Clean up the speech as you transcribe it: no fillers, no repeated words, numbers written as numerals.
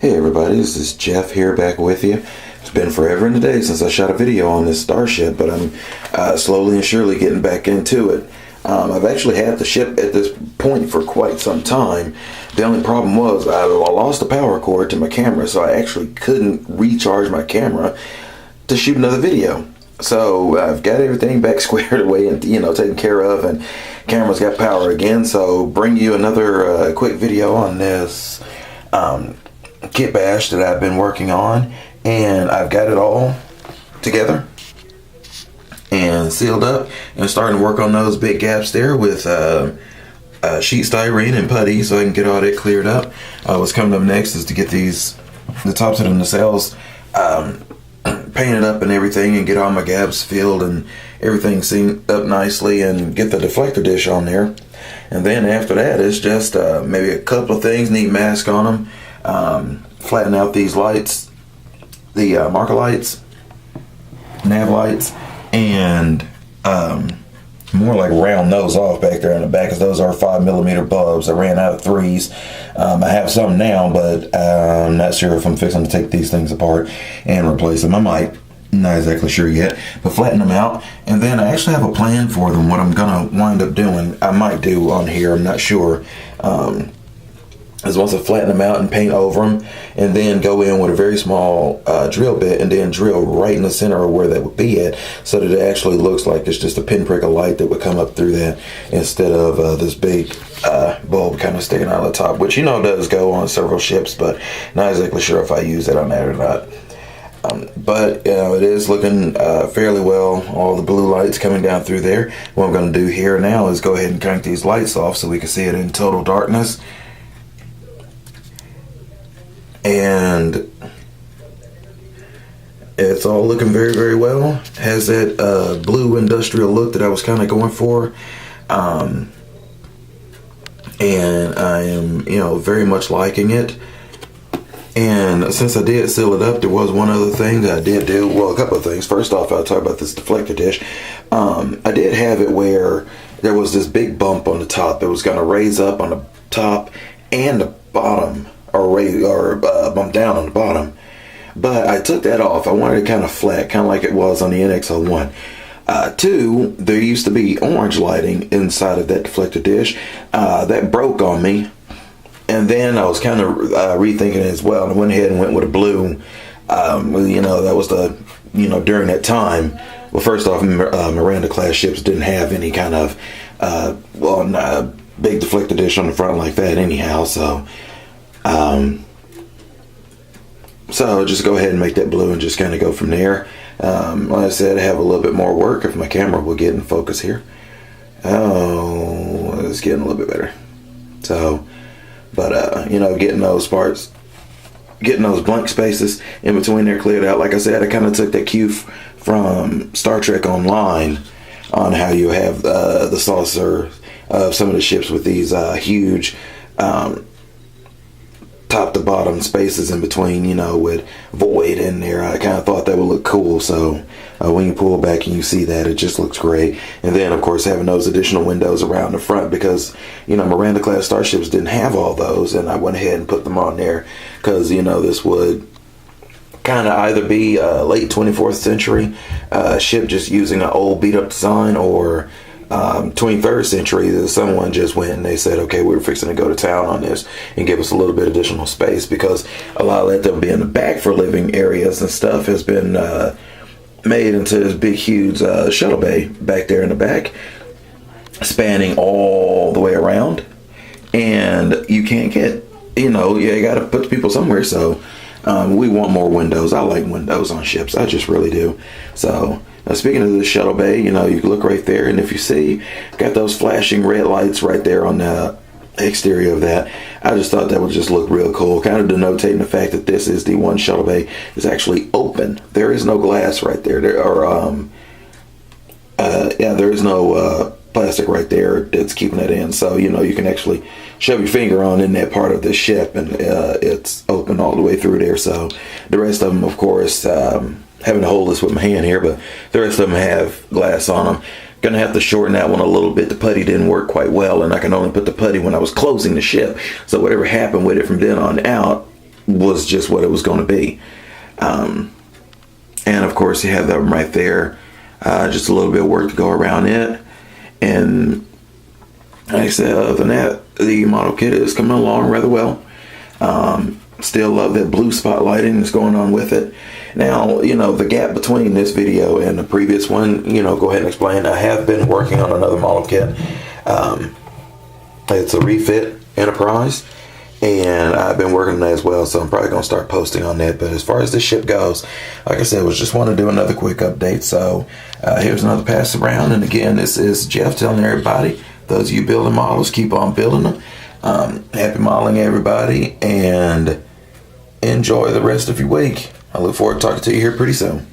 Hey everybody, this is Jeff here back with you. It's been forever and a day since I shot a video on this Starship, but I'm slowly and surely getting back into it. I've actually had the ship at this point for quite some time. The only problem was I lost the power cord to my camera, so I actually couldn't recharge my camera to shoot another video. So I've got everything back squared away and taken care of, and camera's got power again. So bring you another quick video on this kit bash that I've been working on, and I've got it all together and sealed up and starting to work on those big gaps there with sheet styrene and putty so I can get all that cleared up. What's coming up next is to get the tops of the nacelles painted up and everything, and get all my gaps filled and everything seamed up nicely, and get the deflector dish on there. And then after that, it's just maybe a couple of things, neat mask on them, flatten out these lights, the marker lights, nav lights, and more like round those off back there in the back, because those are 5mm bulbs. I ran out of 3s. I have some now, but I'm not sure if I'm fixing to take these things apart and replace them. I might. Not exactly sure yet, but flatten them out. And then I actually have a plan for them, what I'm gonna wind up doing. I might do on here, I'm not sure. Is once I flatten them out and paint over them, and then go in with a very small drill bit and then drill right in the center of where that would be at, so that it actually looks like it's just a pinprick of light that would come up through that, instead of this big bulb kind of sticking out of the top, which does go on several ships, but not exactly sure if I use it on that or not. But it is looking fairly well. All the blue lights coming down through there. What I'm going to do here now is go ahead and crank these lights off so we can see it in total darkness. And it's all looking very, very well. Has that blue industrial look that I was kind of going for. And I am, very much liking it. And since I did seal it up, there was one other thing that I did do. Well, a couple of things. First off, I'll talk about this deflector dish. I did have it where there was this big bump on the top that was going to raise up on the top and the bottom, or bump down on the bottom. But I took that off. I wanted it kind of flat, kind of like it was on the NX-01. 2, there used to be orange lighting inside of that deflector dish. That broke on me. And then I was kind of rethinking it as well, and I went ahead and went with a blue. That was during that time. Well, first off, Miranda class ships didn't have any kind of big deflector dish on the front like that anyhow. So just go ahead and make that blue and just kind of go from there. Like I said, I have a little bit more work if my camera will get in focus here. Oh, it's getting a little bit better. So. But, getting those parts, getting those blank spaces in between there cleared out. Like I said, I kind of took that cue from Star Trek Online on how you have the saucer of some of the ships with these huge top to bottom spaces in between, with void in there. I kind of thought that would look cool. So when you pull back and you see that, it just looks great. And then, of course, having those additional windows around the front, because, Miranda class starships didn't have all those, and I went ahead and put them on there because, this would kind of either be a late 24th century ship just using an old beat up design, or 23rd century that someone just went and they said, okay, we're fixing to go to town on this and give us a little bit additional space, because a lot of that will be in the back for living areas and stuff has been made into this big huge shuttle bay back there in the back, spanning all the way around, and you can't get, you got to put the people somewhere. So we want more windows. I like windows on ships, I just really do. So speaking of the shuttle bay, you can look right there, and if you see, got those flashing red lights right there on the exterior of that. I just thought that would just look real cool, kind of denotating the fact that this is the one shuttle bay is actually open. There is no glass right there. There is no plastic right there that's keeping it in. So you can actually shove your finger on in that part of the ship, and it's open all the way through there. So the rest of them, of course, having to hold this with my hand here, but the rest of them have glass on them. Gonna have to shorten that one a little bit. The putty didn't work quite well, and I can only put the putty when I was closing the ship. So whatever happened with it from then on out, was just what it was going to be. And of course you have them right there, just a little bit of work to go around it. And like I said, other than that, the model kit is coming along rather well. Still love that blue spotlighting that's going on with it. Now, the gap between this video and the previous one, go ahead and explain. I have been working on another model kit. It's a refit Enterprise, and I've been working on that as well, so I'm probably going to start posting on that. But as far as this ship goes, like I said, was just want to do another quick update. So here's another pass around, and again, this is Jeff telling everybody, those of you building models, keep on building them. Happy modeling, everybody, and enjoy the rest of your week. I look forward to talking to you here pretty soon.